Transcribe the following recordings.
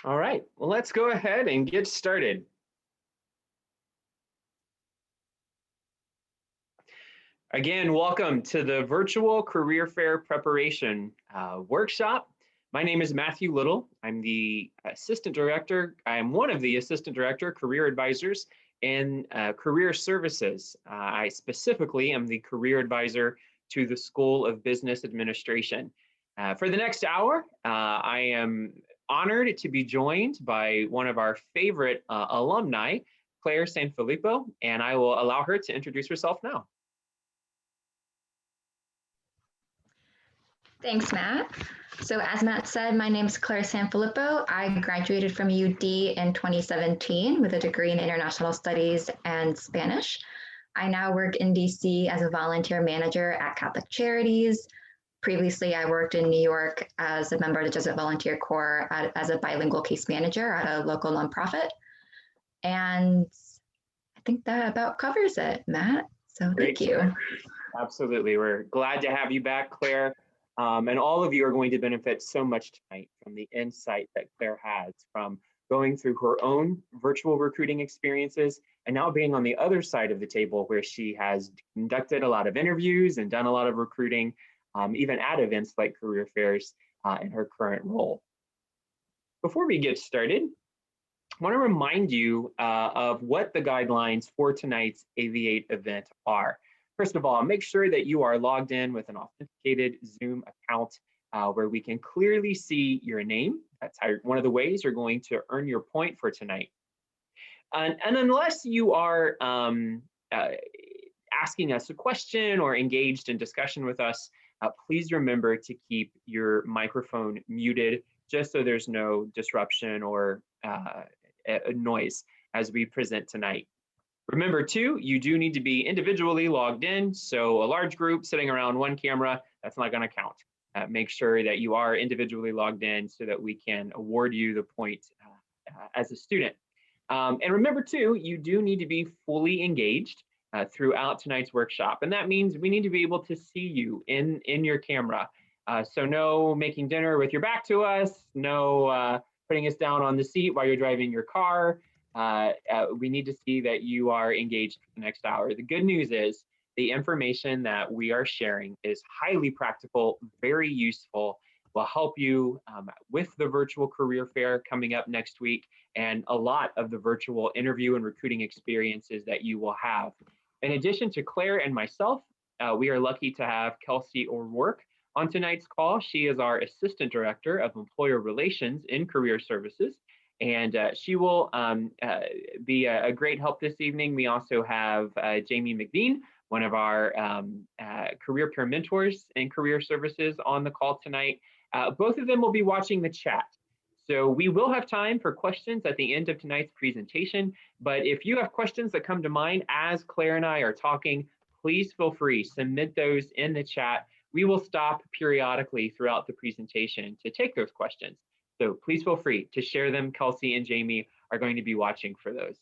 All right, well, let's go ahead and get started. Again, welcome to the virtual career fair preparation workshop. My name is Matthew Little. I'm the assistant director. I am one of the assistant director career advisors in career services. I specifically am the career advisor to the School of Business Administration. For the next hour, I am honored to be joined by one of our favorite alumni, Claire Sanfilippo, and I will allow her to introduce herself now. Thanks, Matt. So as Matt said, my name is Claire Sanfilippo. I graduated from UD in 2017 with a degree in International Studies and Spanish. I now work in DC as a volunteer manager at Catholic Charities. Previously, I worked in New York as a member of the Jesuit Volunteer Corps as a bilingual case manager at a local nonprofit. And I think that about covers it, Matt. So thank you. Absolutely. We're glad to have you back, Claire. And all of you are going to benefit so much tonight from the insight that Claire has from going through her own virtual recruiting experiences and now being on the other side of the table where she has conducted a lot of interviews and done a lot of recruiting, even at events like career fairs in her current role. Before we get started, I want to remind you of what the guidelines for tonight's Aviate event are. First of all, make sure that you are logged in with an authenticated Zoom account where we can clearly see your name. That's one of the ways you're going to earn your point for tonight. And unless you are asking us a question or engaged in discussion with us, please remember to keep your microphone muted just so there's no disruption or noise as we present tonight. Remember too, you do need to be individually logged in. So a large group sitting around one camera, that's not going to count. Make sure that you are individually logged in so that we can award you the point as a student. And remember too, you do need to be fully engaged throughout tonight's workshop. And that means we need to be able to see you in your camera. So no making dinner with your back to us, no putting us down on the seat while you're driving your car. We need to see that you are engaged for the next hour. The good news is the information that we are sharing is highly practical, very useful, will help you with the virtual career fair coming up next week and a lot of the virtual interview and recruiting experiences that you will have. In addition to Claire and myself, we are lucky to have Kelsey O'Rourke on tonight's call. She is our Assistant Director of Employer Relations in Career Services. And she will be a great help this evening. We also have Jamie McDean, one of our career peer mentors in career services on the call tonight. Both of them will be watching the chat. So we will have time for questions at the end of tonight's presentation. But if you have questions that come to mind as Claire and I are talking, please feel free, submit those in the chat. We will stop periodically throughout the presentation to take those questions. So please feel free to share them. Kelsey and Jamie are going to be watching for those.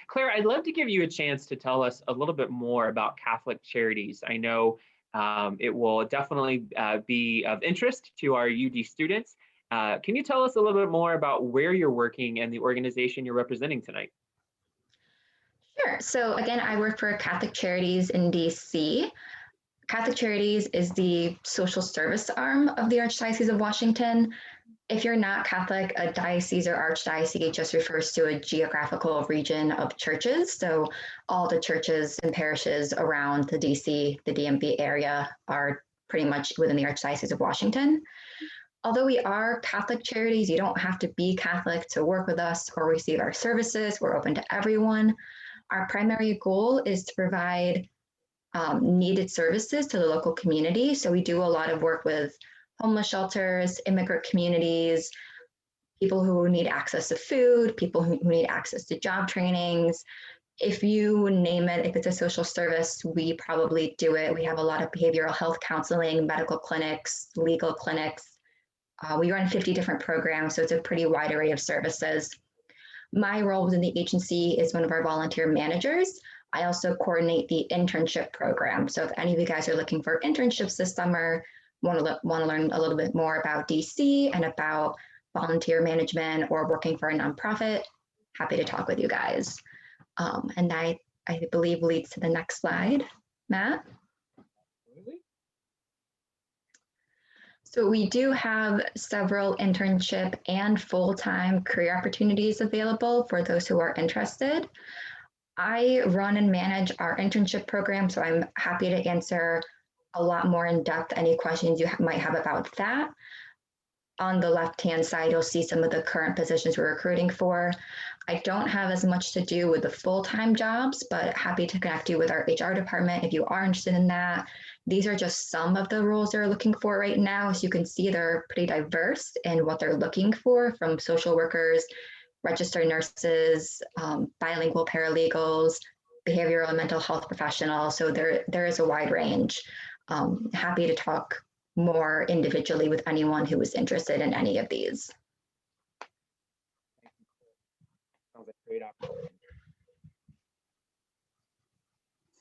Claire, I'd love to give you a chance to tell us a little bit more about Catholic Charities. I know it will definitely be of interest to our UD students. Can you tell us a little bit more about where you're working and the organization you're representing tonight? Sure. So again, I work for Catholic Charities in DC. Catholic Charities is the social service arm of the Archdiocese of Washington. If you're not Catholic, a diocese or archdiocese just refers to a geographical region of churches. So all the churches and parishes around the DC, the DMV area are pretty much within the Archdiocese of Washington. Although we are Catholic Charities, you don't have to be Catholic to work with us or receive our services. We're open to everyone. Our primary goal is to provide needed services to the local community. So we do a lot of work with homeless shelters, immigrant communities, people who need access to food, people who need access to job trainings. If you name it, if it's a social service, we probably do it. We have a lot of behavioral health counseling, medical clinics, legal clinics. We run 50 different programs, so it's a pretty wide array of services. My role within the agency is one of our volunteer managers. I also coordinate the internship program. So if any of you guys are looking for internships this summer, want to learn a little bit more about DC and about volunteer management or working for a nonprofit, happy to talk with you guys. And I believe leads to the next slide, Matt. So we do have several internship and full-time career opportunities available for those who are interested. I run and manage our internship program, so I'm happy to answer a lot more in depth any questions you might have about that. On the left-hand side, you'll see some of the current positions we're recruiting for. I don't have as much to do with the full-time jobs, but happy to connect you with our HR department if you are interested in that. These are just some of the roles they're looking for right now. As you can see, they're pretty diverse in what they're looking for, from social workers, registered nurses, bilingual paralegals, behavioral and mental health professionals. So there is a wide range. Happy to talk more individually with anyone who is interested in any of these. Sounds like a great opportunity.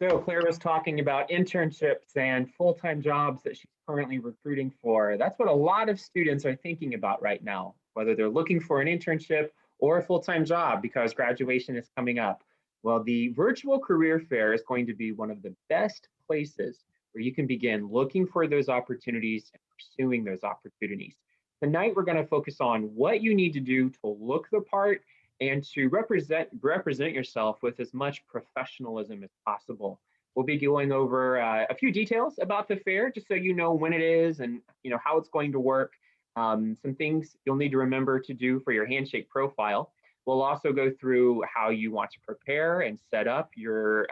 So Claire was talking about internships and full-time jobs that she's currently recruiting for. That's what a lot of students are thinking about right now, whether they're looking for an internship or a full-time job because graduation is coming up. Well, the virtual career fair is going to be one of the best places where you can begin looking for those opportunities and pursuing those opportunities. Tonight, we're going to focus on what you need to do to look the part and to represent yourself with as much professionalism as possible. We'll be going over a few details about the fair, just so you know when it is and how it's going to work. Some things you'll need to remember to do for your Handshake profile. We'll also go through how you want to prepare and set up your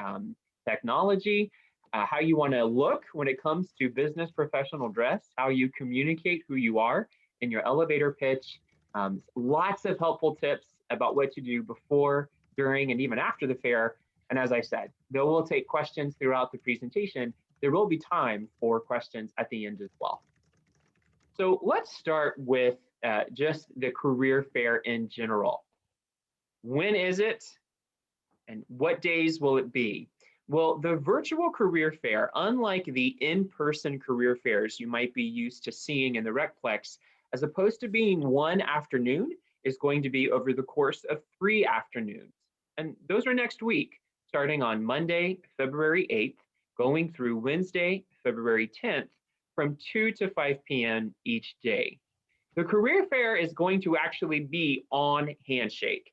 technology, how you want to look when it comes to business professional dress, how you communicate who you are in your elevator pitch, lots of helpful tips about what to do before, during, and even after the fair. And as I said, though we'll take questions throughout the presentation, there will be time for questions at the end as well. So let's start with just the career fair in general. When is it and what days will it be? Well, the virtual career fair, unlike the in-person career fairs you might be used to seeing in the Recplex, as opposed to being one afternoon, is going to be over the course of 3 afternoons. And those are next week, starting on Monday, February 8th, going through Wednesday, February 10th, from 2 to 5 p.m. each day. The career fair is going to actually be on Handshake.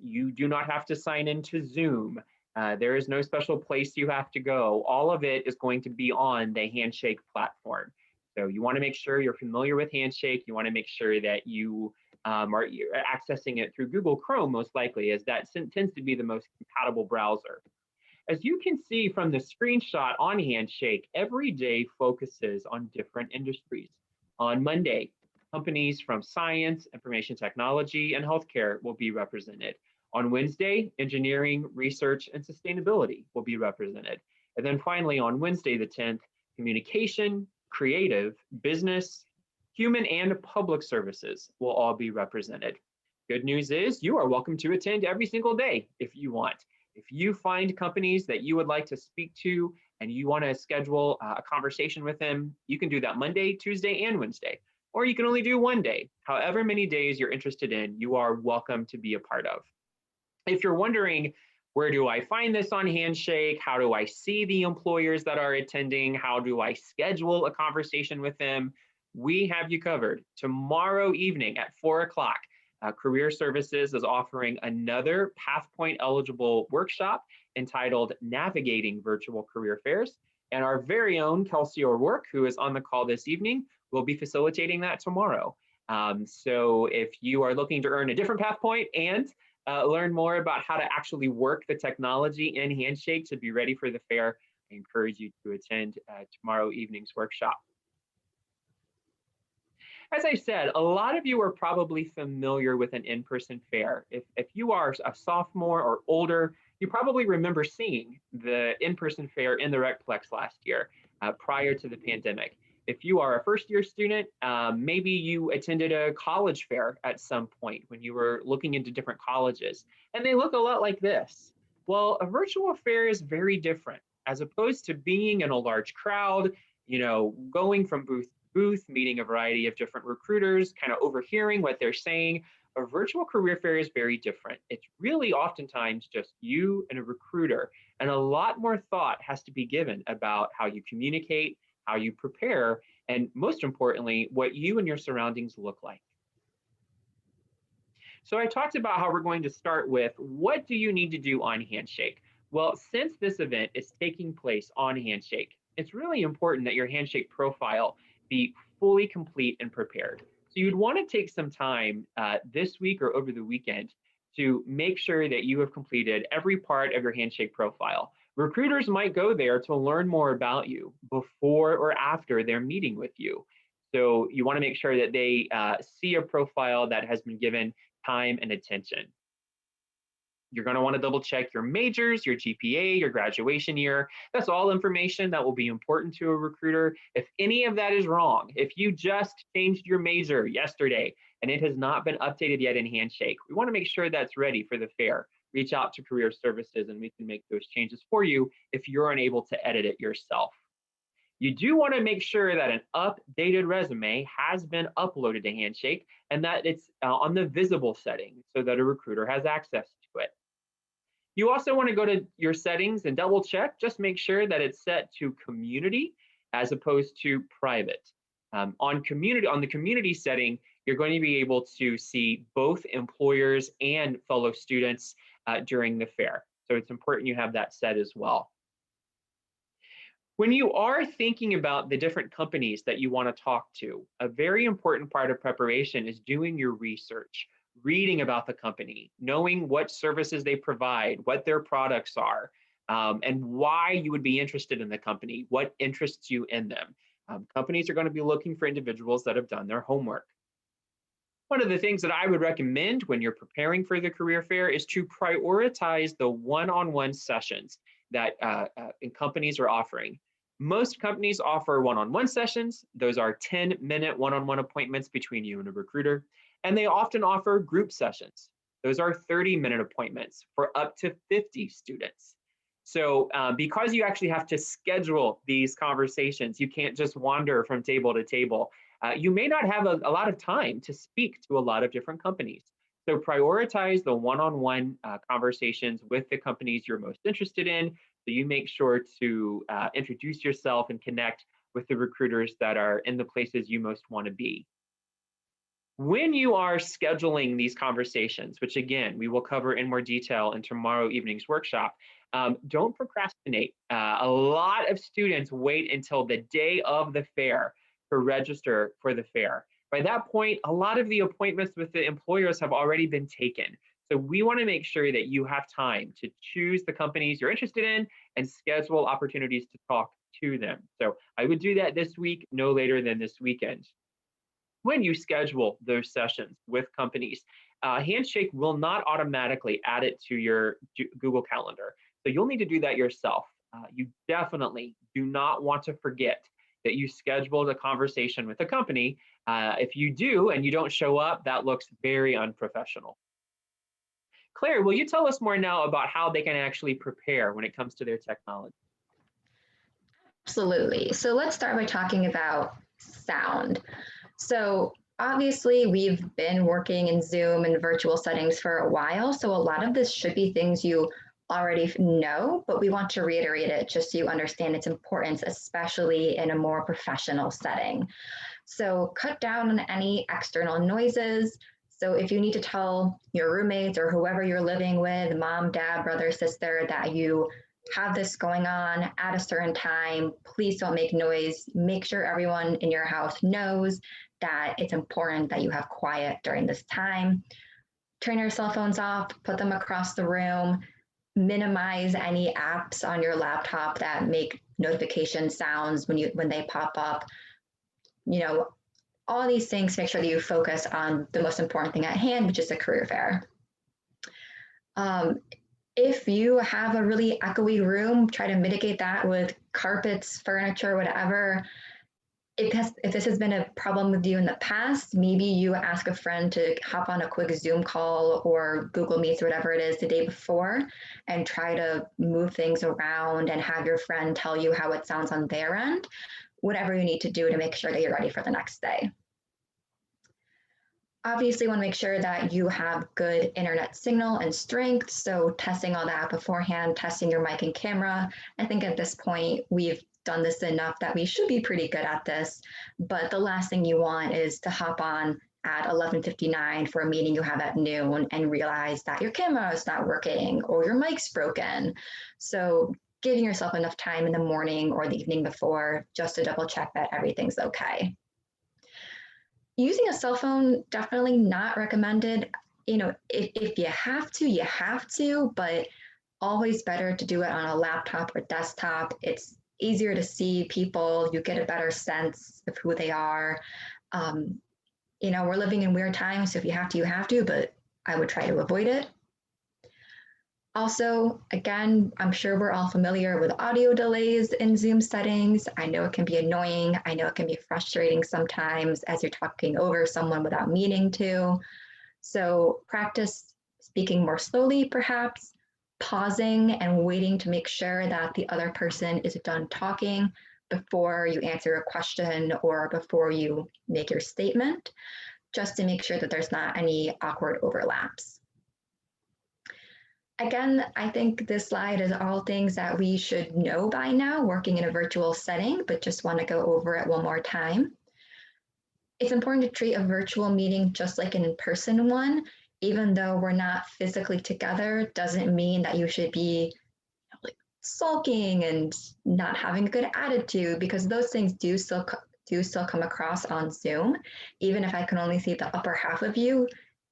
You do not have to sign into Zoom. There is no special place you have to go. All of it is going to be on the Handshake platform. So you want to make sure you're familiar with Handshake. You want to make sure that you are accessing it through Google Chrome, most likely, as that tends to be the most compatible browser. As you can see from the screenshot on Handshake, every day focuses on different industries. On Monday, companies from science, information technology, and healthcare will be represented. On Wednesday, engineering, research, and sustainability will be represented. And then finally, on Wednesday, the 10th, communication, creative, business, human, and public services will all be represented. Good news is you are welcome to attend every single day if you want. If you find companies that you would like to speak to and you want to schedule a conversation with them, you can do that Monday, Tuesday, and Wednesday. Or you can only do one day. However many days you're interested in, you are welcome to be a part of. If you're wondering, where do I find this on Handshake? How do I see the employers that are attending? How do I schedule a conversation with them? We have you covered. Tomorrow evening at 4 o'clock, Career Services is offering another PathPoint eligible workshop entitled Navigating Virtual Career Fairs. And our very own Kelsey O'Rourke, who is on the call this evening, will be facilitating that tomorrow. So if you are looking to earn a different PathPoint and learn more about how to actually work the technology in Handshake to be ready for the fair, I encourage you to attend tomorrow evening's workshop. As I said, a lot of you are probably familiar with an in-person fair. If you are a sophomore or older, you probably remember seeing the in-person fair in the Recplex last year prior to the pandemic. If you are a first-year student, maybe you attended a college fair at some point when you were looking into different colleges, and they look a lot like this. Well, a virtual fair is very different. As opposed to being in a large crowd, going from booth to booth, meeting a variety of different recruiters, kind of overhearing what they're saying. A virtual career fair is very different. It's really oftentimes just you and a recruiter, and a lot more thought has to be given about how you communicate, how you prepare, and most importantly, what you and your surroundings look like. So I talked about how we're going to start with what do you need to do on Handshake? Well, since this event is taking place on Handshake, it's really important that your Handshake profile be fully complete and prepared. So you'd want to take some time this week or over the weekend to make sure that you have completed every part of your Handshake profile. Recruiters might go there to learn more about you before or after their meeting with you. So you want to make sure that they see a profile that has been given time and attention. You're going to want to double check your majors, your GPA, your graduation year. That's all information that will be important to a recruiter. If any of that is wrong, if you just changed your major yesterday and it has not been updated yet in Handshake, we want to make sure that's ready for the fair. Reach out to Career Services and we can make those changes for you if you're unable to edit it yourself. You do want to make sure that an updated resume has been uploaded to Handshake and that it's on the visible setting so that a recruiter has access to it. You also want to go to your settings and double check, just make sure that it's set to community as opposed to private. On the community setting, you're going to be able to see both employers and fellow students during the fair. So it's important you have that set as well. When you are thinking about the different companies that you want to talk to, a very important part of preparation is doing your research, reading about the company, knowing what services they provide, what their products are, and why you would be interested in the company, what interests you in them. Companies are going to be looking for individuals that have done their homework. One of the things that I would recommend when you're preparing for the career fair is to prioritize the one-on-one sessions that companies are offering. Most companies offer one-on-one sessions. Those are 10-minute one-on-one appointments between you and a recruiter. And they often offer group sessions. Those are 30-minute appointments for up to 50 students. So because you actually have to schedule these conversations, you can't just wander from table to table. You may not have a lot of time to speak to a lot of different companies. So prioritize the one-on-one conversations with the companies you're most interested in. So you make sure to introduce yourself and connect with the recruiters that are in the places you most want to be. When you are scheduling these conversations, which again, we will cover in more detail in tomorrow evening's workshop, don't procrastinate. A lot of students wait until the day of the fair to register for the fair. By that point, a lot of the appointments with the employers have already been taken. So we want to make sure that you have time to choose the companies you're interested in and schedule opportunities to talk to them. So I would do that this week, no later than this weekend. When you schedule those sessions with companies, Handshake will not automatically add it to your Google Calendar. So you'll need to do that yourself. You definitely do not want to forget that you scheduled a conversation with a company. If you do and you don't show up, that looks very unprofessional. Claire, will you tell us more now about how they can actually prepare when it comes to their technology? Absolutely. So let's start by talking about sound. So obviously we've been working in Zoom and virtual settings for a while. So a lot of this should be things you already know, but we want to reiterate it just so you understand its importance, especially in a more professional setting. So cut down on any external noises. So if you need to tell your roommates or whoever you're living with, mom, dad, brother, sister, that you have this going on at a certain time, please don't make noise. Make sure everyone in your house knows that it's important that you have quiet during this time. Turn your cell phones off, put them across the room, minimize any apps on your laptop that make notification sounds when they pop up. All these things, make sure that you focus on the most important thing at hand, which is the career fair. If you have a really echoey room, try to mitigate that with carpets, furniture, whatever. If this has been a problem with you in the past, maybe you ask a friend to hop on a quick Zoom call or Google Meets or whatever it is the day before and try to move things around and have your friend tell you how it sounds on their end. whatever you need to do to make sure that you're ready for the next day. Obviously, you want to make sure that you have good internet signal and strength. So testing all that beforehand, testing your mic and camera. I think at this point, we've done this enough that we should be pretty good at this. But the last thing you want is to hop on at 11:59 for a meeting you have at noon and realize that your camera is not working or your mic's broken. So giving yourself enough time in the morning or the evening before just to double check that everything's okay. Using a cell phone, definitely not recommended. If you have to, but always better to do it on a laptop or desktop. It's easier to see people, you get a better sense of who they are. We're living in weird times, so if you have to, you have to, but I would try to avoid it. Also, again, I'm sure we're all familiar with audio delays in Zoom settings. I know it can be annoying. I know it can be frustrating sometimes as you're talking over someone without meaning to. So practice speaking more slowly, perhaps, pausing and waiting to make sure that the other person is done talking before you answer a question or before you make your statement, just to make sure that there's not any awkward overlaps. Again, I think this slide is all things that we should know by now working in a virtual setting, but just want to go over it one more time. It's important to treat a virtual meeting just like an in-person one. Even though we're not physically together, doesn't mean that you should be sulking and not having a good attitude, because those things do still come across on Zoom. Even if I can only see the upper half of you,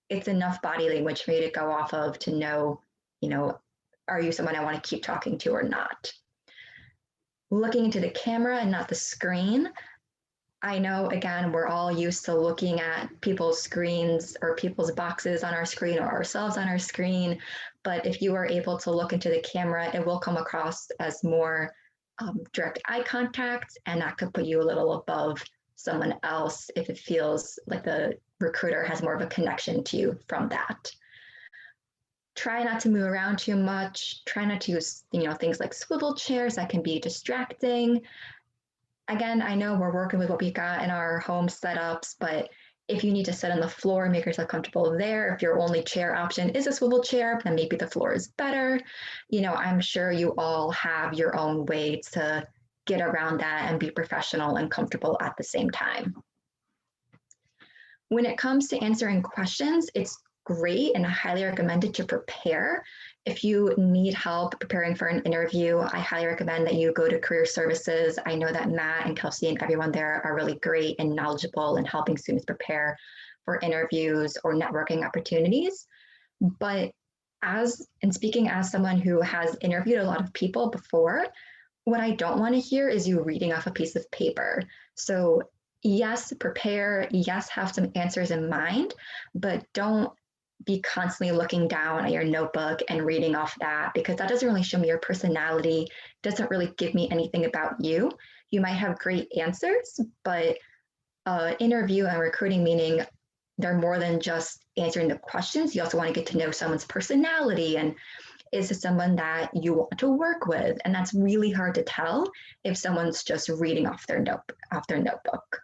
it's enough body language for me to go off of to know, are you someone I want to keep talking to or not? Looking into the camera and not the screen. I know, again, we're all used to looking at people's screens or people's boxes on our screen or ourselves on our screen. But if you are able to look into the camera, it will come across as more direct eye contact, and that could put you a little above someone else if it feels like the recruiter has more of a connection to you from that. Try not to move around too much. Try not to use, things like swivel chairs that can be distracting. Again, I know we're working with what we got in our home setups, but if you need to sit on the floor, make yourself comfortable there. If your only chair option is a swivel chair, then maybe the floor is better. I'm sure you all have your own way to get around that and be professional and comfortable at the same time. When it comes to answering questions, it's great and highly recommended to prepare. If you need help preparing for an interview, I highly recommend that you go to Career Services. I know that Matt and Kelsey and everyone there are really great and knowledgeable in helping students prepare for interviews or networking opportunities. But speaking as someone who has interviewed a lot of people before, what I don't want to hear is you reading off a piece of paper. So yes, prepare, yes, have some answers in mind, but don't be constantly looking down at your notebook and reading off that, because that doesn't really show me your personality, doesn't really give me anything about you. You might have great answers, but interview and recruiting meaning they're more than just answering the questions. You also want to get to know someone's personality and is this someone that you want to work with? And that's really hard to tell if someone's just reading off their notebook.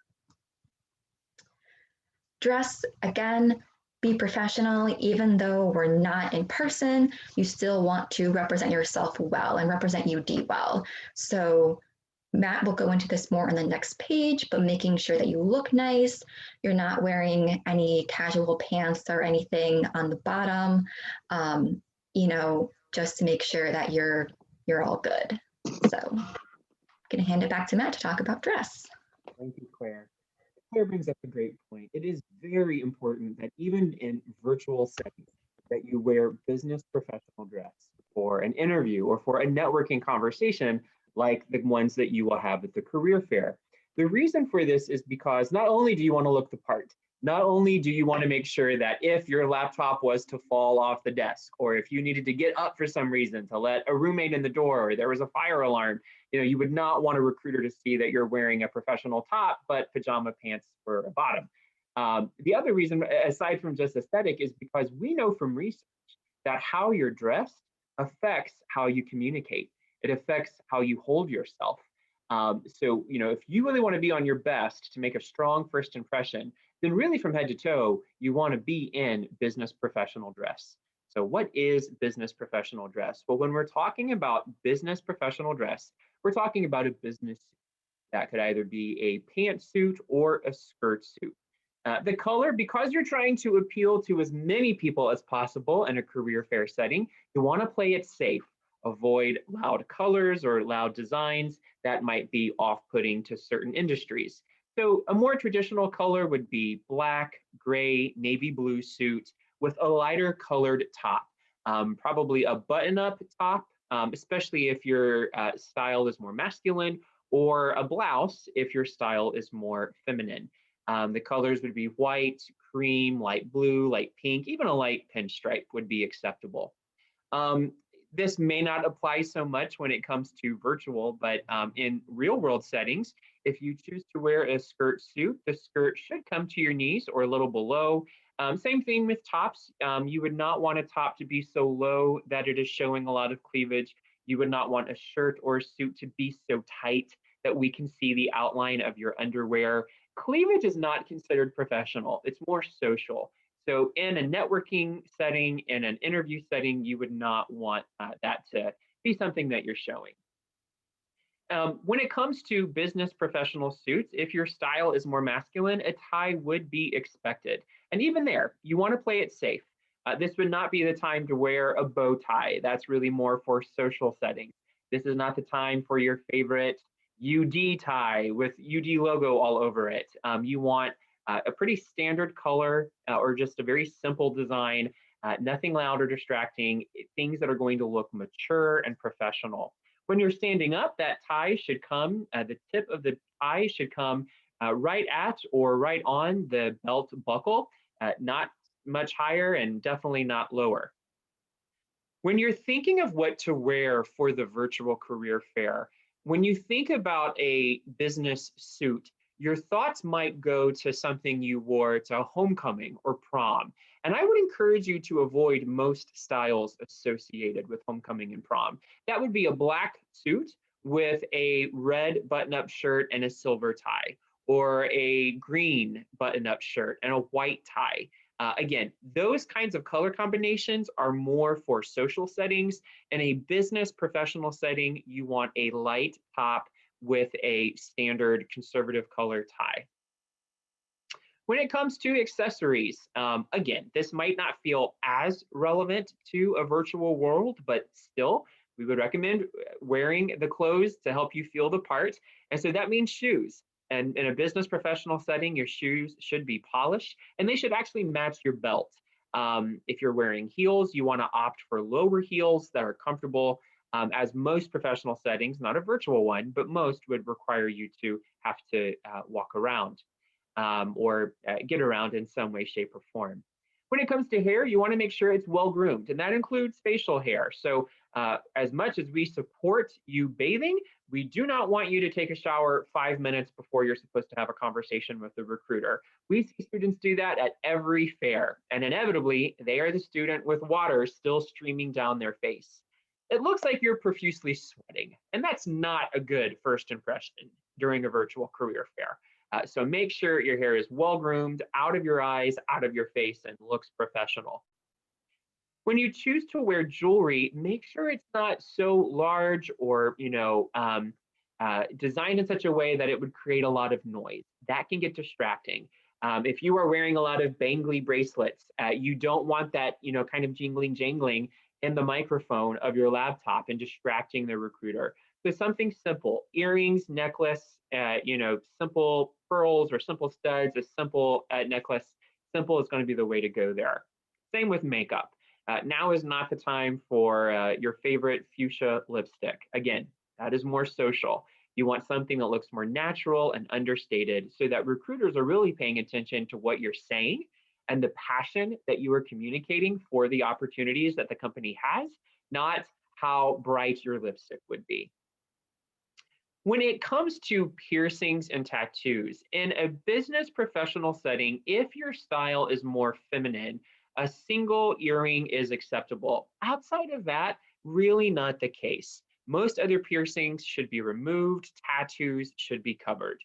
Dress, again, be professional. Even though we're not in person, you still want to represent yourself well and represent UD well. So Matt will go into this more on the next page, but making sure that you look nice, you're not wearing any casual pants or anything on the bottom, just to make sure that you're all good. So I'm gonna hand it back to Matt to talk about dress. Thank you, Claire. Claire brings up a great point. It is very important that even in virtual settings, that you wear business professional dress for an interview or for a networking conversation like the ones that you will have at the career fair. The reason for this is because not only do you want to look the part, not only do you want to make sure that if your laptop was to fall off the desk, or if you needed to get up for some reason to let a roommate in the door, or there was a fire alarm, you would not want a recruiter to see that you're wearing a professional top, but pajama pants for a bottom. The other reason, aside from just aesthetic, is because we know from research that how you're dressed affects how you communicate. It affects how you hold yourself. So, if you really want to be on your best to make a strong first impression, then really from head to toe, you want to be in business professional dress. So, what is business professional dress? Well, when we're talking about business professional dress, we're talking about a business suit. That could either be a pantsuit or a skirt suit. The color, because you're trying to appeal to as many people as possible in a career fair setting, you want to play it safe. Avoid loud colors or loud designs that might be off-putting to certain industries. So a more traditional color would be black, gray, navy blue suit with a lighter colored top, probably a button-up top, especially if your style is more masculine, or a blouse if your style is more feminine. The colors would be white, cream, light blue, light pink, even a light pinstripe would be acceptable. Um, this may not apply so much when it comes to virtual, but in real world settings, if you choose to wear a skirt suit, the skirt should come to your knees or a little below. Same thing with tops. You would not want a top to be so low that it is showing a lot of cleavage. You would not want a shirt or a suit to be so tight that we can see the outline of your underwear. Cleavage is not considered professional, it's more social. So in a networking setting, in an interview setting, you would not want that to be something that you're showing. When it comes to business professional suits, if your style is more masculine, a tie would be expected. And even there, you want to play it safe. This would not be the time to wear a bow tie. That's really more for social settings. This is not the time for your favorite UD tie with UD logo all over it. You want a pretty standard color or just a very simple design, nothing loud or distracting, things that are going to look mature and professional. When you're standing up, that tie should come, the tip of the tie should come right at or right on the belt buckle, not much higher and definitely not lower. When you're thinking of what to wear for the virtual career fair, when you think about a business suit, your thoughts might go to something you wore to homecoming or prom. And I would encourage you to avoid most styles associated with homecoming and prom. That would be a black suit with a red button up shirt and a silver tie, or a green button up shirt and a white tie. Again, those kinds of color combinations are more for social settings. In a business professional setting, you want a light top with a standard conservative color tie. When it comes to accessories, again, this might not feel as relevant to a virtual world, but still, we would recommend wearing the clothes to help you feel the part. And so that means shoes. And in a business professional setting, your shoes should be polished and they should actually match your belt. If you're wearing heels, you want to opt for lower heels that are comfortable, as most professional settings, not a virtual one, but most would require you to have to walk around or get around in some way, shape, or form. When it comes to hair, you want to make sure it's well groomed, and that includes facial hair. So, as much as we support you bathing, we do not want you to take a shower 5 minutes before you're supposed to have a conversation with the recruiter. We see students do that at every fair, and inevitably, they are the student with water still streaming down their face. It looks like you're profusely sweating, and that's not a good first impression during a virtual career fair. So make sure your hair is well groomed, out of your eyes, out of your face, and looks professional. When you choose to wear jewelry, make sure it's not so large or designed in such a way that it would create a lot of noise. That can get distracting. If you are wearing a lot of bangly bracelets, you don't want that kind of jingling jangling in the microphone of your laptop and distracting the recruiter. So something simple, earrings, necklace, simple pearls or simple studs, a simple necklace, simple is going to be the way to go there. Same with makeup. Now is not the time for your favorite fuchsia lipstick. Again, that is more social. You want something that looks more natural and understated so that recruiters are really paying attention to what you're saying and the passion that you are communicating for the opportunities that the company has, not how bright your lipstick would be. When it comes to piercings and tattoos, in a business professional setting, if your style is more feminine, a single earring is acceptable. Outside of that, really not the case. Most other piercings should be removed. Tattoos should be covered.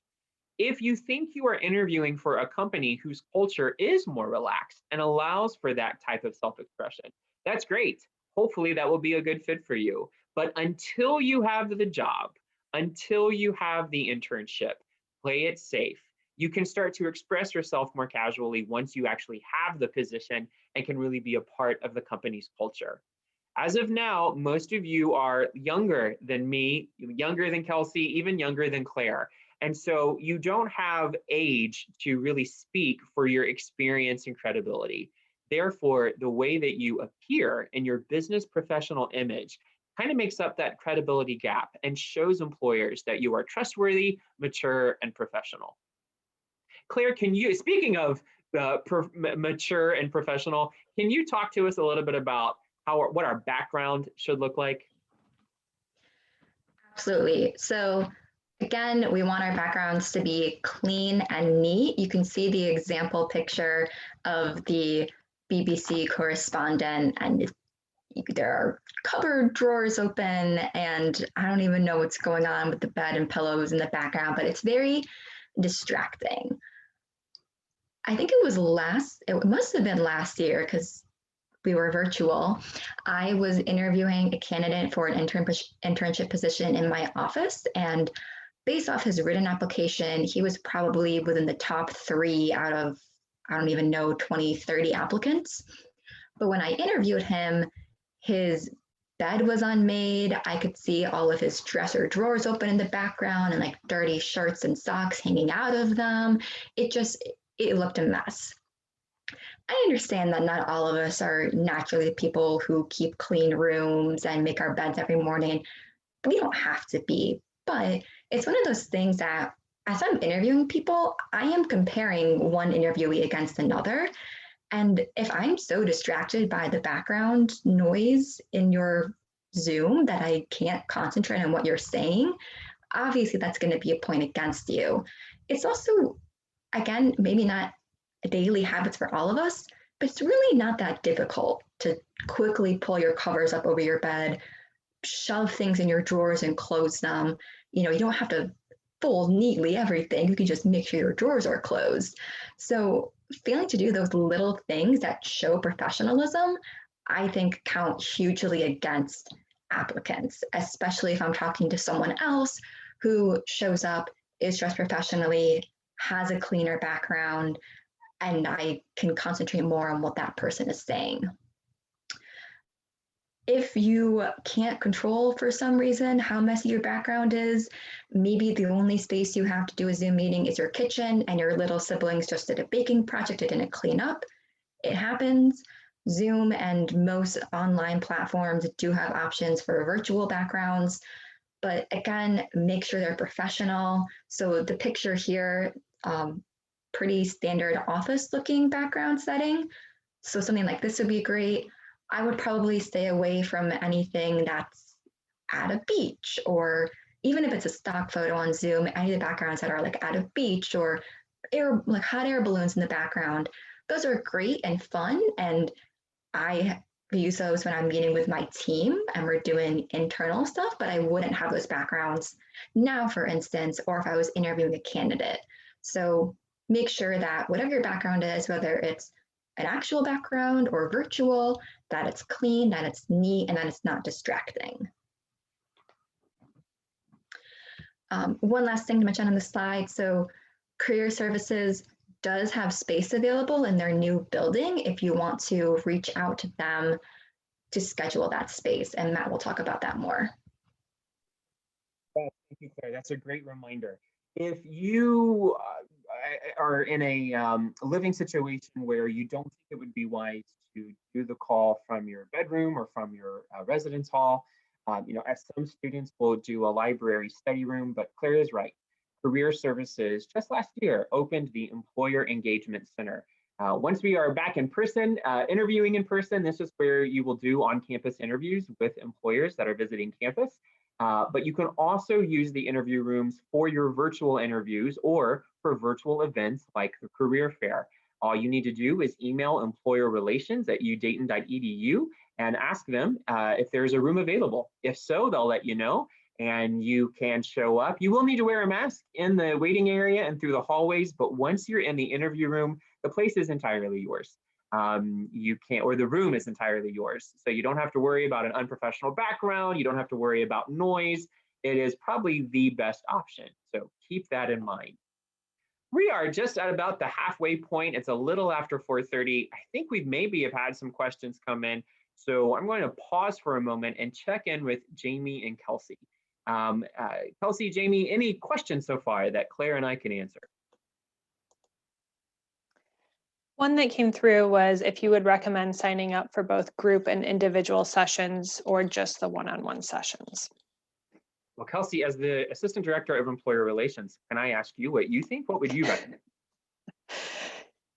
If you think you are interviewing for a company whose culture is more relaxed and allows for that type of self-expression, that's great. Hopefully that will be a good fit for you. But until you have the job, until you have the internship, play it safe. You can start to express yourself more casually once you actually have the position and can really be a part of the company's culture. As of now, most of you are younger than me, younger than Kelsey, even younger than Claire. And so you don't have age to really speak for your experience and credibility. Therefore, the way that you appear in your business professional image kind of makes up that credibility gap and shows employers that you are trustworthy, mature, and professional. Claire, can you, speaking of mature and professional, can you talk to us a little bit about what our background should look like? Absolutely. So again, we want our backgrounds to be clean and neat. You can see the example picture of the BBC correspondent, and there are cupboard drawers open, and I don't even know what's going on with the bed and pillows in the background, but it's very distracting. I think it must have been last year because we were virtual. I was interviewing a candidate for an internship position in my office, and based off his written application, he was probably within the top 3 out of, I don't even know, 20, 30 applicants. But when I interviewed him, his bed was unmade. I could see all of his dresser drawers open in the background and like dirty shirts and socks hanging out of them. It looked a mess. I understand that not all of us are naturally people who keep clean rooms and make our beds every morning. We don't have to be, but it's one of those things that as I'm interviewing people, I am comparing one interviewee against another. And if I'm so distracted by the background noise in your Zoom that I can't concentrate on what you're saying, obviously that's going to be a point against you. It's also, again, maybe not daily habits for all of us, but it's really not that difficult to quickly pull your covers up over your bed, shove things in your drawers and close them. You don't have to fold neatly everything. You can just make sure your drawers are closed. So failing to do those little things that show professionalism, I think count hugely against applicants, especially if I'm talking to someone else who shows up, is dressed professionally, has a cleaner background, and I can concentrate more on what that person is saying. If you can't control for some reason how messy your background is, maybe the only space you have to do a Zoom meeting is your kitchen and your little siblings just did a baking project it didn't clean up. It happens. Zoom and most online platforms do have options for virtual backgrounds, but again, make sure they're professional. So the picture here, pretty standard office looking background setting. So something like this would be great. I would probably stay away from anything that's at a beach, or even if it's a stock photo on Zoom, any of the backgrounds that are like at a beach or like hot air balloons in the background. Those are great and fun, and I use those when I'm meeting with my team and we're doing internal stuff, but I wouldn't have those backgrounds now, for instance, or if I was interviewing a candidate. So make sure that whatever your background is, whether it's an actual background or virtual, that it's clean, that it's neat, and that it's not distracting. One last thing to mention on the slide. So Career Services does have space available in their new building if you want to reach out to them to schedule that space. And Matt will talk about that more. Thank you, Claire. That's a great reminder. If you are in a living situation where you don't think it would be wise to do the call from your bedroom or from your residence hall, as some students will do a library study room, but Claire is right. Career Services just last year opened the Employer Engagement Center. Once we are back in person, interviewing in person, this is where you will do on-campus interviews with employers that are visiting campus. But you can also use the interview rooms for your virtual interviews or for virtual events like the career fair. All you need to do is email employerrelations@udayton.edu and ask them if there's a room available. If so, they'll let you know and you can show up. You will need to wear a mask in the waiting area and through the hallways, but once you're in the interview room, the place is entirely yours. You can't, or the room is entirely yours. So you don't have to worry about an unprofessional background. You don't have to worry about noise. It is probably the best option. So keep that in mind. We are just at about the halfway point. It's a little after 4:30. I think we maybe have had some questions come in. So I'm going to pause for a moment and check in with Jamie and Kelsey. Kelsey, Jamie, any questions so far that Claire and I can answer? One that came through was if you would recommend signing up for both group and individual sessions or just the one-on-one sessions. Well, Kelsey, as the Assistant Director of Employer Relations, can I ask you what you think? What would you recommend?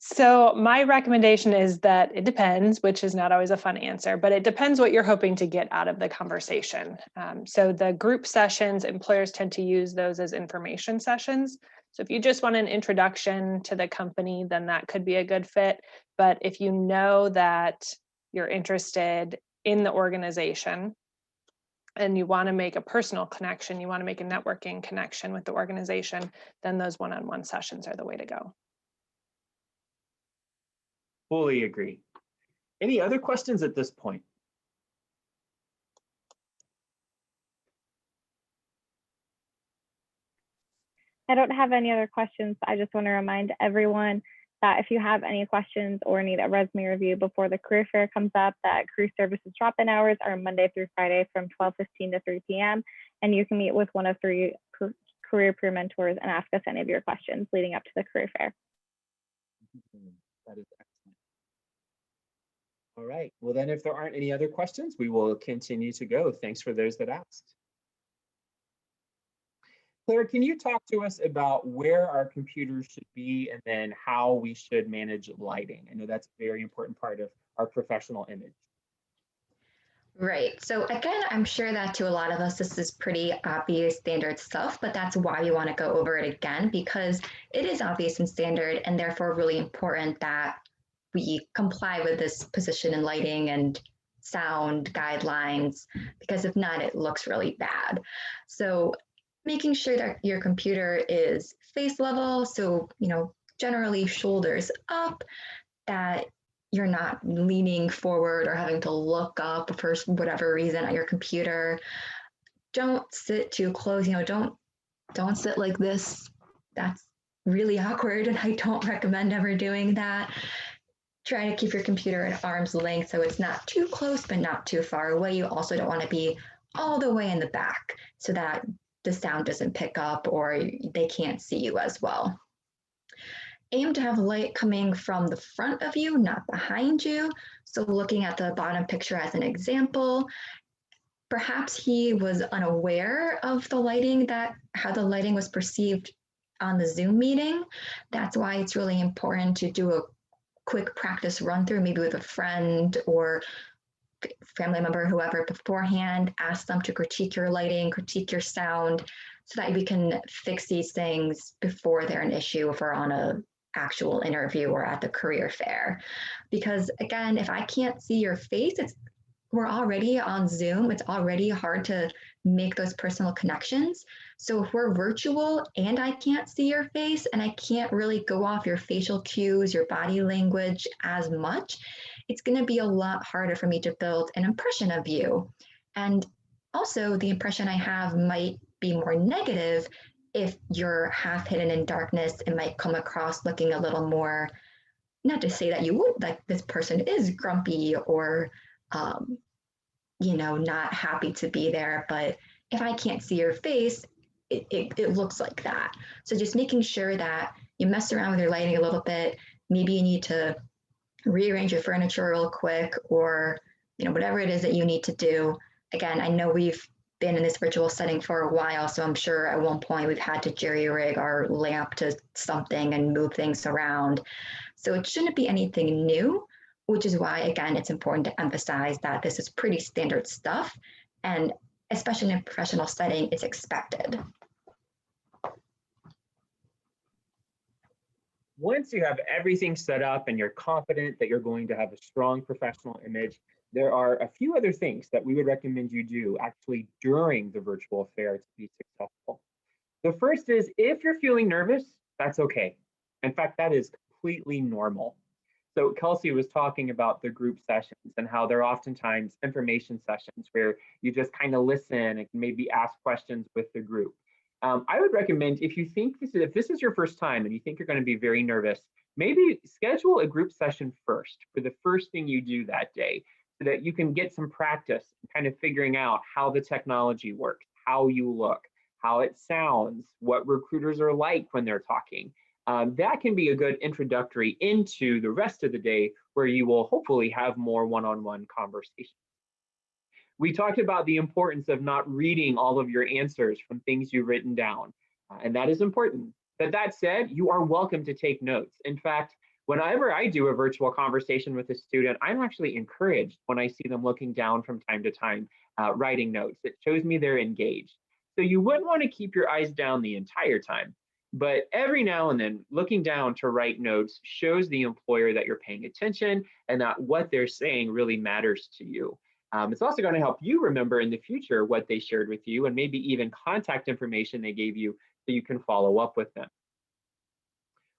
So my recommendation is that it depends, which is not always a fun answer, but it depends what you're hoping to get out of the conversation. So the group sessions, employers tend to use those as information sessions. So if you just want an introduction to the company, then that could be a good fit. But if you know that you're interested in the organization and you want to make a personal connection, you want to make a networking connection with the organization, then those one-on-one sessions are the way to go. Fully agree. Any other questions at this point? I don't have any other questions. I just want to remind everyone that if you have any questions or need a resume review before the career fair comes up, that career services drop-in hours are Monday through Friday from 12:15 to 3 p.m. And you can meet with one of 3 career peer mentors and ask us any of your questions leading up to the career fair. That is excellent. All right. Well, then if there aren't any other questions, we will continue to go. Thanks for those that asked. Claire, can you talk to us about where our computers should be and then how we should manage lighting? I know that's a very important part of our professional image. Right. So again, I'm sure that to a lot of us, this is pretty obvious standard stuff, but that's why we want to go over it again, because it is obvious and standard and therefore really important that we comply with this position and lighting and sound guidelines, because if not, it looks really bad. So making sure that your computer is face level, so, generally shoulders up, that you're not leaning forward or having to look up for whatever reason at your computer. Don't sit too close, don't sit like this. That's really awkward and I don't recommend ever doing that. Try to keep your computer at arm's length so it's not too close but not too far away. You also don't want to be all the way in the back so that the sound doesn't pick up or they can't see you as well. Aim to have light coming from the front of you, not behind you. So looking at the bottom picture as an example, perhaps he was unaware of the lighting, how the lighting was perceived on the Zoom meeting. That's why it's really important to do a quick practice run through, maybe with a friend or family member, whoever, beforehand. Ask them to critique your lighting, critique your sound, so that we can fix these things before they're an issue if we're on a actual interview or at the career fair. Because again, if I can't see your face, we're already on Zoom. It's already hard to make those personal connections. So if we're virtual and I can't see your face and I can't really go off your facial cues, your body language as much, it's going to be a lot harder for me to build an impression of you. And also the impression I have might be more negative. If you're half hidden in darkness, it might come across looking a little more, not to say that you would, like this person is grumpy or, not happy to be there. But if I can't see your face, it looks like that. So just making sure that you mess around with your lighting a little bit. Maybe you need to rearrange your furniture real quick or, whatever it is that you need to do. Again, I know we've been in this virtual setting for a while, so I'm sure at one point we've had to jerry-rig our lamp to something and move things around. So it shouldn't be anything new, which is why, again, it's important to emphasize that this is pretty standard stuff, and especially in a professional setting, it's expected. Once you have everything set up and you're confident that you're going to have a strong professional image, there are a few other things that we would recommend you do actually during the virtual fair to be successful. The first is if you're feeling nervous, that's okay. In fact, that is completely normal. So Kelsey was talking about the group sessions and how they're oftentimes information sessions where you just kind of listen and maybe ask questions with the group. I would recommend if you think if this is your first time and you think you're going to be very nervous, maybe schedule a group session first for the first thing you do that day so that you can get some practice kind of figuring out how the technology works, how you look, how it sounds, what recruiters are like when they're talking. That can be a good introductory into the rest of the day where you will hopefully have more one-on-one conversations. We talked about the importance of not reading all of your answers from things you've written down, and that is important. But that said, you are welcome to take notes. In fact, whenever I do a virtual conversation with a student, I'm actually encouraged when I see them looking down from time to time, writing notes. It shows me they're engaged. So you wouldn't want to keep your eyes down the entire time, but every now and then looking down to write notes shows the employer that you're paying attention and that what they're saying really matters to you. It's also going to help you remember in the future what they shared with you and maybe even contact information they gave you so you can follow up with them.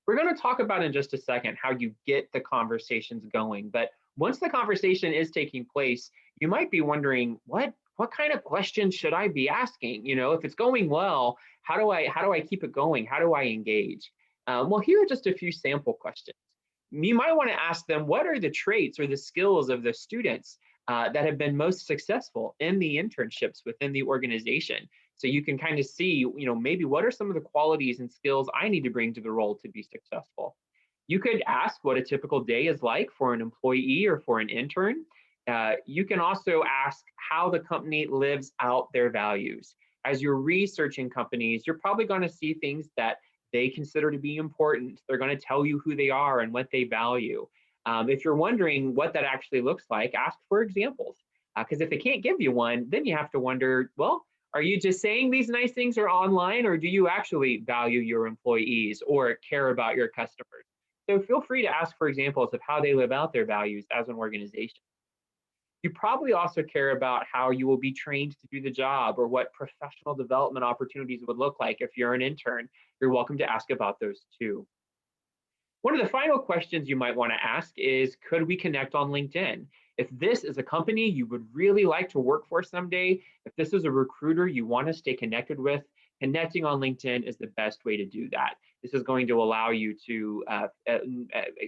We're going to talk about in just a second how you get the conversations going, but once the conversation is taking place, you might be wondering, what kind of questions should I be asking? You know, if it's going well, how do I keep it going? How do I engage? Well, here are just a few sample questions. You might want to ask them, what are the traits or the skills of the students that have been most successful in the internships within the organization? So you can kind of see, you know, maybe what are some of the qualities and skills I need to bring to the role to be successful. You could ask what a typical day is like for an employee or for an intern. You can also ask how the company lives out their values. As you're researching companies, you're probably going to see things that they consider to be important. They're going to tell you who they are and what they value. If you're wondering what that actually looks like, ask for examples. Because if they can't give you one, then you have to wonder, well, are you just saying these nice things are online, or do you actually value your employees or care about your customers? So feel free to ask for examples of how they live out their values as an organization. You probably also care about how you will be trained to do the job or what professional development opportunities would look like if you're an intern. You're welcome to ask about those too. One of the final questions you might want to ask is, could we connect on LinkedIn? If this is a company you would really like to work for someday, if this is a recruiter you want to stay connected with, connecting on LinkedIn is the best way to do that. This is going to allow you to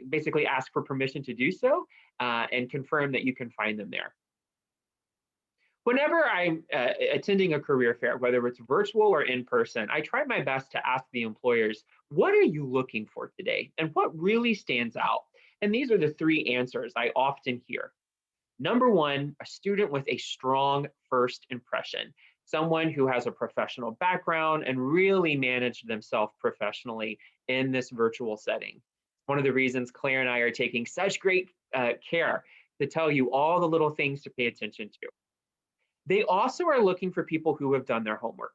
basically ask for permission to do so and confirm that you can find them there. Whenever I'm attending a career fair, whether it's virtual or in person, I try my best to ask the employers, what are you looking for today? And what really stands out? And these are the three answers I often hear. Number one, a student with a strong first impression, someone who has a professional background and really managed themselves professionally in this virtual setting. One of the reasons Claire and I are taking such great care to tell you all the little things to pay attention to. They also are looking for people who have done their homework,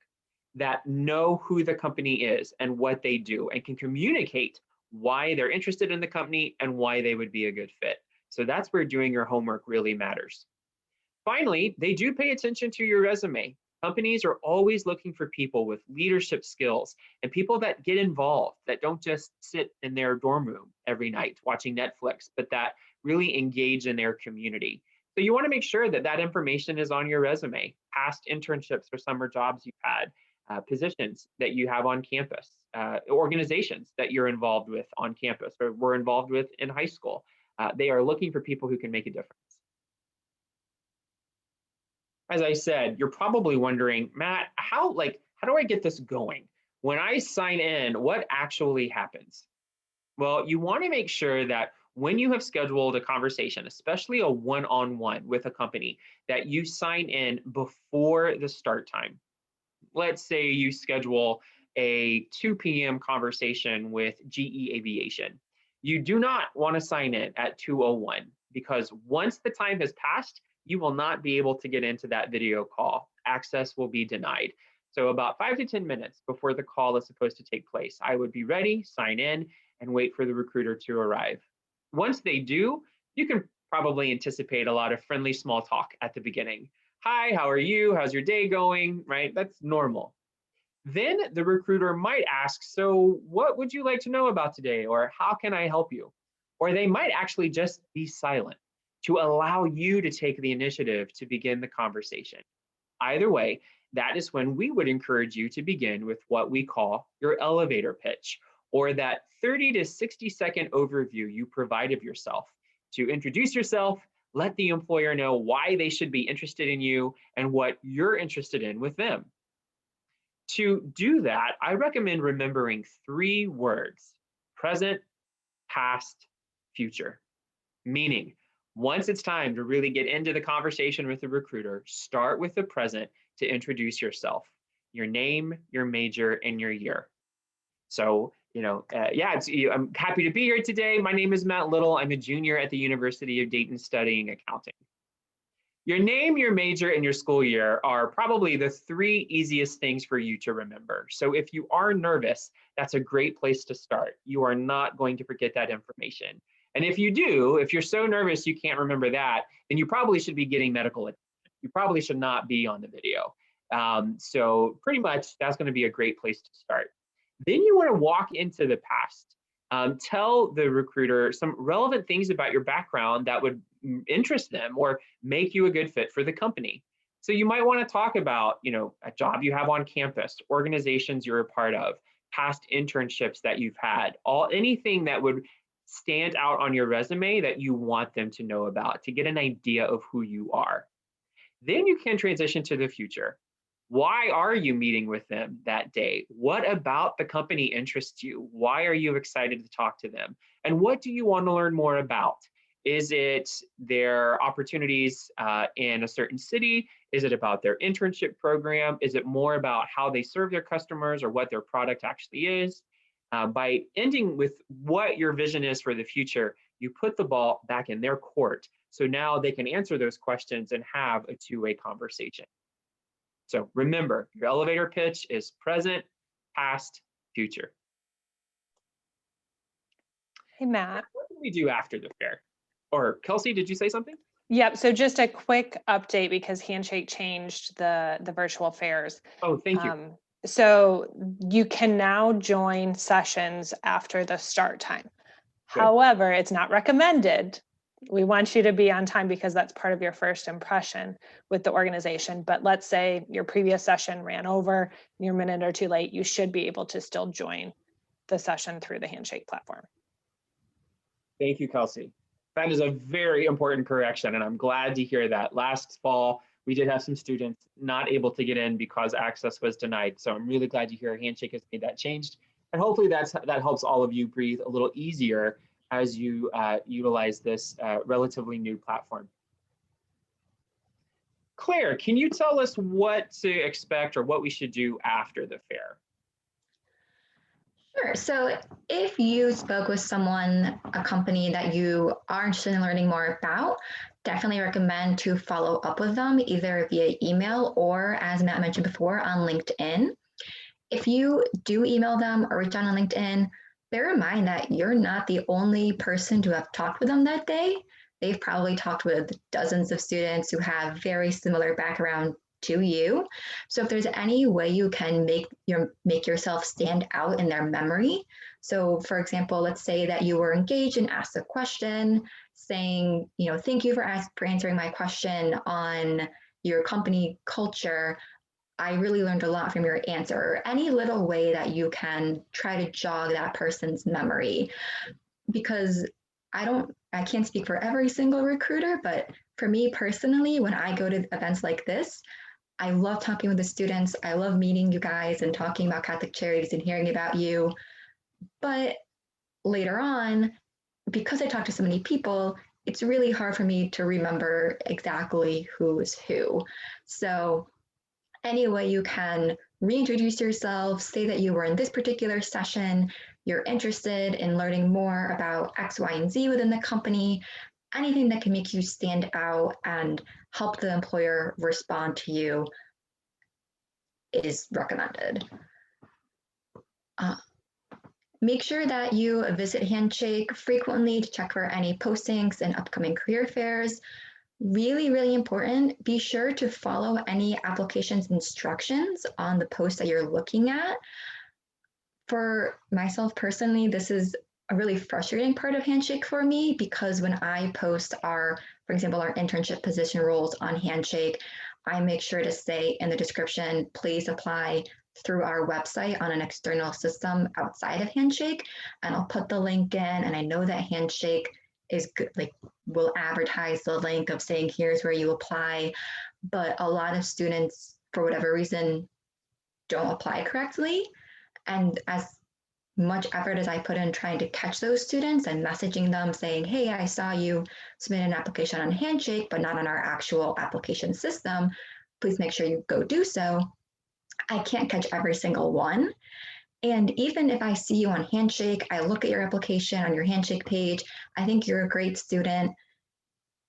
that know who the company is and what they do, and can communicate why they're interested in the company and why they would be a good fit. So that's where doing your homework really matters. Finally, they do pay attention to your resume. Companies are always looking for people with leadership skills and people that get involved, that don't just sit in their dorm room every night watching Netflix, but that really engage in their community. So you want to make sure that that information is on your resume, past internships or summer jobs you've had, positions that you have on campus, organizations that you're involved with on campus or were involved with in high school. They are looking for people who can make a difference. As I said, you're probably wondering, Matt, how do I get this going? When I sign in, what actually happens? Well, you want to make sure that when you have scheduled a conversation, especially a one-on-one with a company, that you sign in before the start time. Let's say you schedule a 2 p.m. conversation with GE Aviation. You do not want to sign in at 2:01 because once the time has passed, you will not be able to get into that video call. Access will be denied. So about 5 to 10 minutes before the call is supposed to take place, I would be ready, sign in, and wait for the recruiter to arrive. Once they do, you can probably anticipate a lot of friendly small talk at the beginning. Hi, how are you? How's your day going? Right? That's normal. Then the recruiter might ask, so what would you like to know about today? Or how can I help you? Or they might actually just be silent to allow you to take the initiative to begin the conversation. Either way, that is when we would encourage you to begin with what we call your elevator pitch, or that 30 to 60-second overview you provide of yourself to introduce yourself, let the employer know why they should be interested in you and what you're interested in with them. To do that, I recommend remembering 3 words: present, past, future. Meaning, once it's time to really get into the conversation with the recruiter, start with the present to introduce yourself, your name, your major, and your year. So, I'm happy to be here today. My name is Matt Little. I'm a junior at the University of Dayton studying accounting. Your name, your major, and your school year are probably the 3 easiest things for you to remember. So if you are nervous, that's a great place to start. You are not going to forget that information. And if you do, if you're so nervous you can't remember that, then you probably should be getting medical attention. You probably should not be on the video. So pretty much that's going to be a great place to start. Then you want to walk into the past. Tell the recruiter some relevant things about your background that would interest them or make you a good fit for the company. So you might want to talk about, a job you have on campus, organizations you're a part of, past internships that you've had, anything that would stand out on your resume that you want them to know about to get an idea of who you are. Then you can transition to the future. Why are you meeting with them that day? What about the company interests you? Why are you excited to talk to them? And what do you want to learn more about? Is it their opportunities in a certain city? Is it about their internship program? Is it more about how they serve their customers or what their product actually is? By ending with what your vision is for the future, you put the ball back in their court. So now they can answer those questions and have a two-way conversation. So remember, your elevator pitch is present, past, future. Hey, Matt. What do we do after the fair? Or Kelsey, did you say something? Yep. So just a quick update because Handshake changed the virtual fairs. Oh, thank you. So you can now join sessions after the start time. Good. However, it's not recommended. We want you to be on time because that's part of your first impression with the organization. But let's say your previous session ran over, you're a minute or two late, you should be able to still join the session through the Handshake platform. Thank you, Kelsey. That is a very important correction, and I'm glad to hear that. Last fall, we did have some students not able to get in because access was denied. So I'm really glad to hear Handshake has made that changed. And hopefully that helps all of you breathe a little easier as you utilize this relatively new platform. Claire, can you tell us what to expect or what we should do after the fair? Sure. So if you spoke with someone, a company that you are interested in learning more about, definitely recommend to follow up with them either via email or, as Matt mentioned before, on LinkedIn. If you do email them or reach out on LinkedIn, bear in mind that you're not the only person to have talked with them that day. They've probably talked with dozens of students who have very similar background to you. So if there's any way you can make yourself stand out in their memory. So for example, let's say that you were engaged and asked a question saying, thank you for answering my question on your company culture. I really learned a lot from your answer, or any little way that you can try to jog that person's memory. Because I can't speak for every single recruiter, but for me personally, when I go to events like this, I love talking with the students. I love meeting you guys and talking about Catholic Charities and hearing about you. But later on, because I talk to so many people, it's really hard for me to remember exactly who's who. So any way you can reintroduce yourself, say that you were in this particular session, you're interested in learning more about X, Y, and Z within the company, anything that can make you stand out and help the employer respond to you is recommended. Make sure that you visit Handshake frequently to check for any postings and upcoming career fairs. Really, really important. Be sure to follow any application's instructions on the post that you're looking at. For myself personally, this is a really frustrating part of Handshake for me because when I post for example, our internship position roles on Handshake, I make sure to say in the description, please apply through our website on an external system outside of Handshake. And I'll put the link in, and I know that Handshake is good, like will advertise the link of saying, here's where you apply. But a lot of students, for whatever reason, don't apply correctly. And as much effort as I put in trying to catch those students and messaging them saying, hey, I saw you submit an application on Handshake, but not on our actual application system, please make sure you go do so. I can't catch every single one. And even if I see you on Handshake, I look at your application on your Handshake page, I think you're a great student.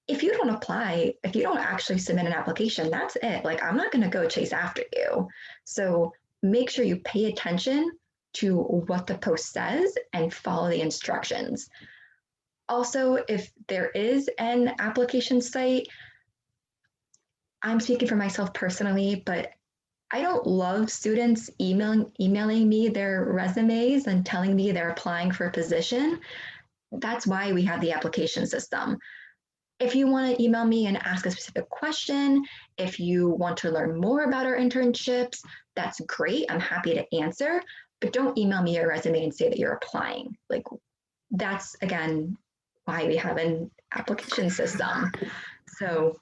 If you don't apply, if you don't actually submit an application, that's it. Like, I'm not going to go chase after you. So make sure you pay attention to what the post says and follow the instructions. Also, if there is an application site, I'm speaking for myself personally, but I don't love students emailing me their resumes and telling me they're applying for a position. That's why we have the application system. If you want to email me and ask a specific question, if you want to learn more about our internships, that's great. I'm happy to answer, but don't email me your resume and say that you're applying. Like, that's, again, why we have an application system. So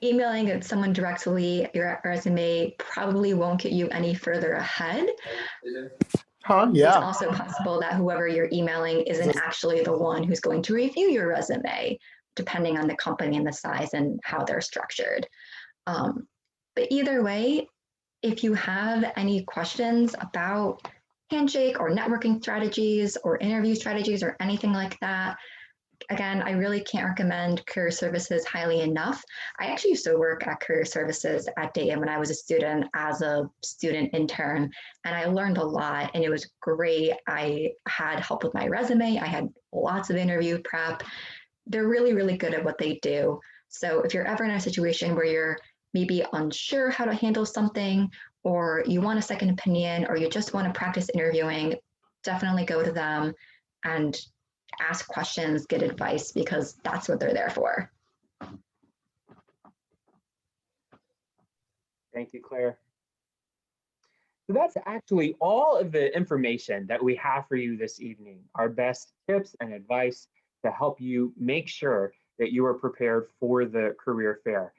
emailing someone directly your resume probably won't get you any further ahead. Yeah. It's also possible that whoever you're emailing isn't actually the one who's going to review your resume, depending on the company and the size and how they're structured. But either way, if you have any questions about Handshake or networking strategies or interview strategies or anything like that, again, I really can't recommend Career Services highly enough. I actually used to work at Career Services at Dayton when I was a student as a student intern, and I learned a lot, and it was great. I had help with my resume. I had lots of interview prep. They're really, really good at what they do. So if you're ever in a situation where you're maybe unsure how to handle something, or you want a second opinion, or you just want to practice interviewing, definitely go to them and ask questions, get advice, because that's what they're there for. Thank you, Claire. So that's actually all of the information that we have for you this evening, our best tips and advice to help you make sure that you are prepared for the career fair.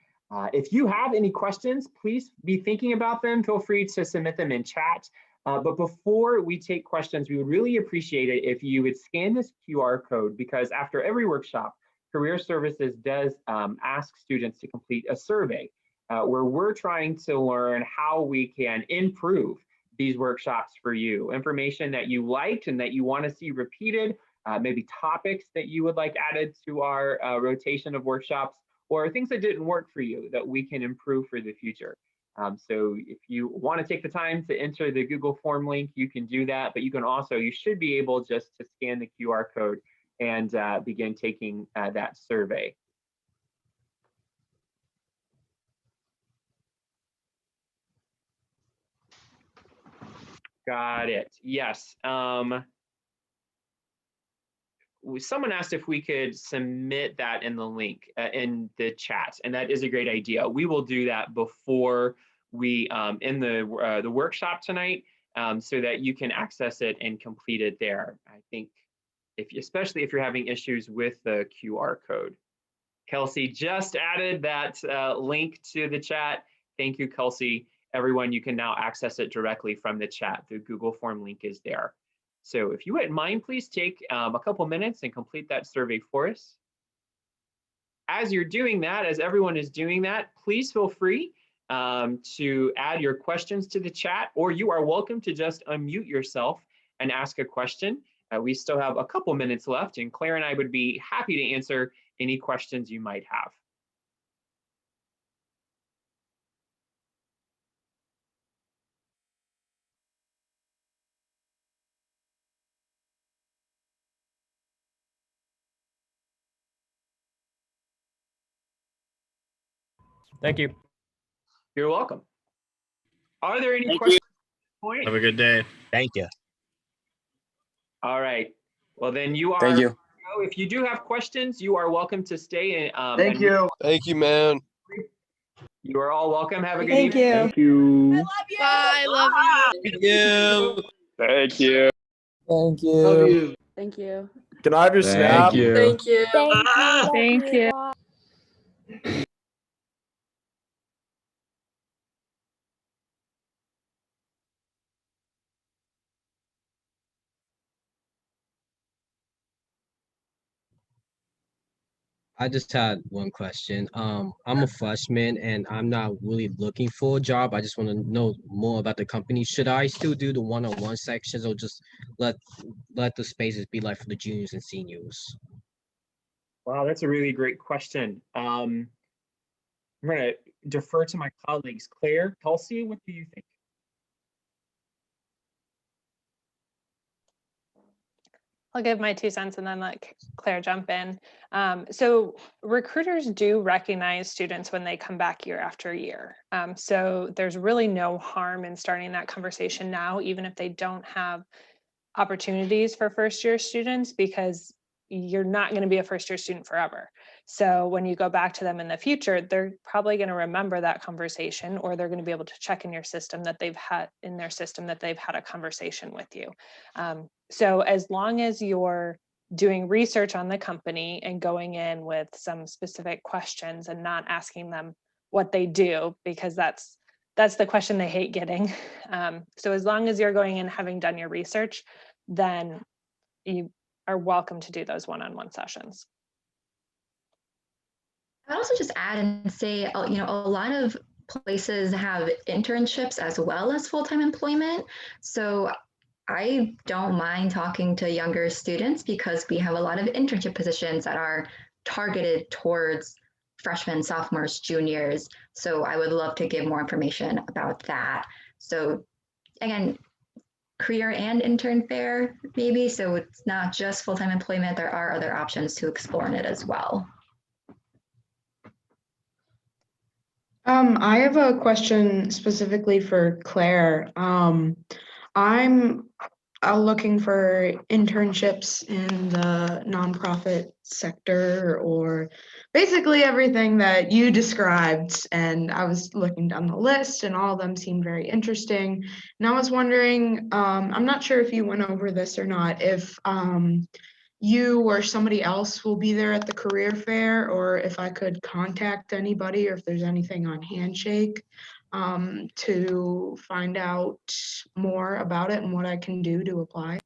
If you have any questions, please be thinking about them. Feel free to submit them in chat. But before we take questions, we would really appreciate it if you would scan this QR code, because after every workshop, Career Services does ask students to complete a survey where we're trying to learn how we can improve these workshops for you. Information that you liked and that you want to see repeated, maybe topics that you would like added to our rotation of workshops, or things that didn't work for you that we can improve for the future. So if you want to take the time to enter the Google form link, you can do that, but you can also, you should be able just to scan the QR code and begin taking that survey. Got it. Yes. Someone asked if we could submit that in the link in the chat, and that is a great idea. We will do that before we in the workshop tonight, so that you can access it and complete it there. I think especially if you're having issues with the QR code. Kelsey just added that link to the chat. Thank you, Kelsey. Everyone, you can now access it directly from the chat. The Google form link is there. So if you wouldn't mind, please take a couple minutes and complete that survey for us. As you're doing that, as everyone is doing that, please feel free to add your questions to the chat, or you are welcome to just unmute yourself and ask a question. We still have a couple minutes left, and Claire and I would be happy to answer any questions you might have. Thank you. You're welcome. Are there any Thank questions you. at this point? Have a good day. Thank you. All right. Well, then you are. Thank you. If you do have questions, you are welcome to stay. Thank you. Thank you, man. You are all welcome. Have a good Thank evening. you. Thank you. Bye. Love you. Thank you. Thank you. Thank you. Love you. Thank you. Can I have your snap? Thank you. Thank you. Thank you. I just had one question. I'm a freshman and I'm not really looking for a job. I just want to know more about the company. Should I still do the one-on-one sections or just let the spaces be like for the juniors and seniors? Wow, that's a really great question. I'm going to defer to my colleagues. Claire, Kelsey, what do you think? I'll give my 2 cents and then let Claire jump in. So recruiters do recognize students when they come back year after year. So there's really no harm in starting that conversation now, even if they don't have opportunities for first-year students, because you're not going to be a first-year student forever. So when you go back to them in the future, they're probably going to remember that conversation, or they're going to be able to check in your system that they've had a conversation with you. So as long as you're doing research on the company and going in with some specific questions and not asking them what they do, because that's the question they hate getting. So as long as you're going in having done your research, then you are welcome to do those one-on-one sessions. I'd also just add and say, a lot of places have internships as well as full-time employment. So I don't mind talking to younger students because we have a lot of internship positions that are targeted towards freshmen, sophomores, juniors. So I would love to give more information about that. So again, career and intern fair, maybe. So it's not just full-time employment. There are other options to explore in it as well. I have a question specifically for Claire. I'm looking for internships in the nonprofit sector, or basically everything that you described. And I was looking down the list and all of them seemed very interesting. And I was wondering, I'm not sure if you went over this or not, if you or somebody else will be there at the career fair, or if I could contact anybody, or if there's anything on Handshake to find out more about it and what I can do to apply.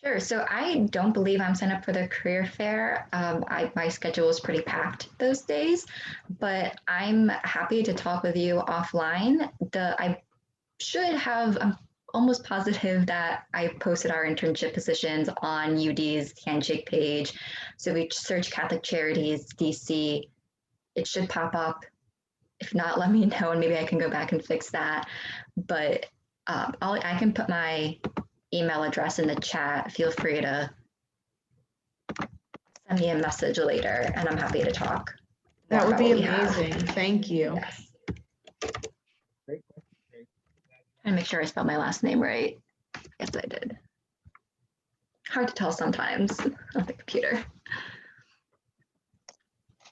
Sure. So I don't believe I'm signed up for the career fair. My schedule is pretty packed those days, but I'm happy to talk with you offline. I should have, I'm almost positive that I posted our internship positions on UD's Handshake page. So if we search Catholic Charities DC, it should pop up. If not, let me know and maybe I can go back and fix that. But I can put my email address in the chat. Feel free to send me a message later and I'm happy to talk. That would be amazing. Thank you. Yes. And make sure I spelled my last name right. Yes, I did. Hard to tell sometimes on the computer.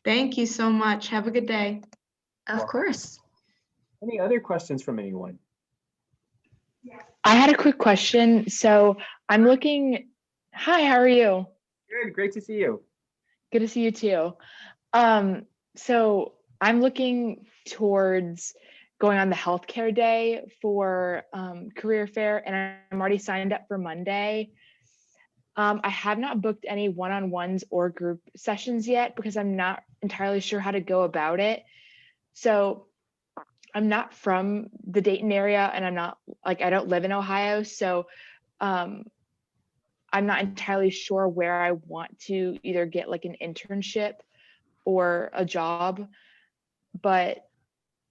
Thank you so much. Have a good day. Of course. Any other questions from anyone? I had a quick question. So I'm looking. Hi, how are you? Good. Great to see you. Good to see you too. So I'm looking towards going on the healthcare day for career fair, and I'm already signed up for Monday. I have not booked any one-on-ones or group sessions yet because I'm not entirely sure how to go about it. So I'm not from the Dayton area and I don't live in Ohio. So I'm not entirely sure where I want to either get like an internship or a job, but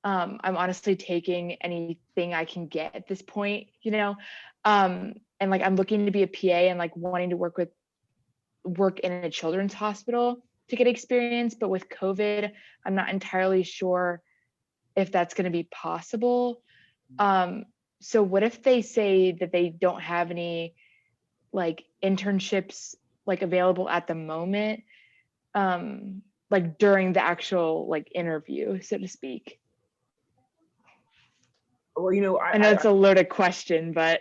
I'm honestly taking anything I can get at this point, and like I'm looking to be a PA and like wanting to work in a children's hospital to get experience, but with COVID, I'm not entirely sure if that's going to be possible. So what if they say that they don't have any like internships like available at the moment, like during the actual like interview, so to speak? Well, you know, I know it's a loaded question, but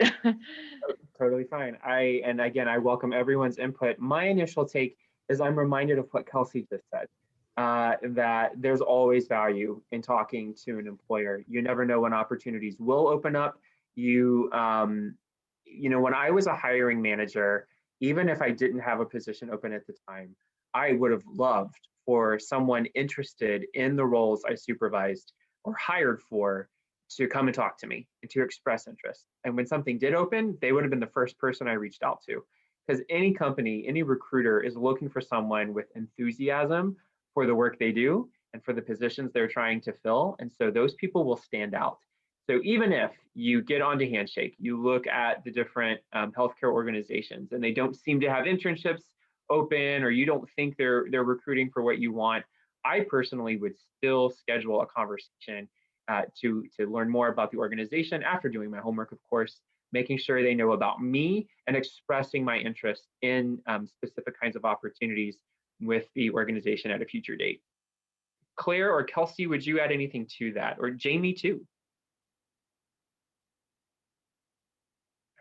totally fine. And again, I welcome everyone's input. My initial take is I'm reminded of what Kelsey just said, that there's always value in talking to an employer. You never know when opportunities will open up. You know, when I was a hiring manager, even if I didn't have a position open at the time, I would have loved for someone interested in the roles I supervised or hired for to come and talk to me and to express interest. And when something did open, they would have been the first person I reached out to. Because any company, any recruiter is looking for someone with enthusiasm for the work they do and for the positions they're trying to fill. And so those people will stand out. So even if you get onto Handshake, you look at the different healthcare organizations and they don't seem to have internships open, or you don't think they're recruiting for what you want, I personally would still schedule a conversation to learn more about the organization after doing my homework, of course, making sure they know about me and expressing my interest in specific kinds of opportunities with the organization at a future date. Claire or Kelsey, would you add anything to that? Or Jamie too?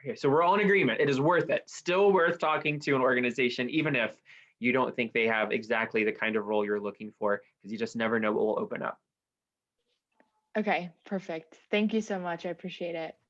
Okay, so we're all in agreement. It is worth it. Still worth talking to an organization, even if you don't think they have exactly the kind of role you're looking for, because you just never know what will open up. okay, perfect. Thank you so much. I appreciate it.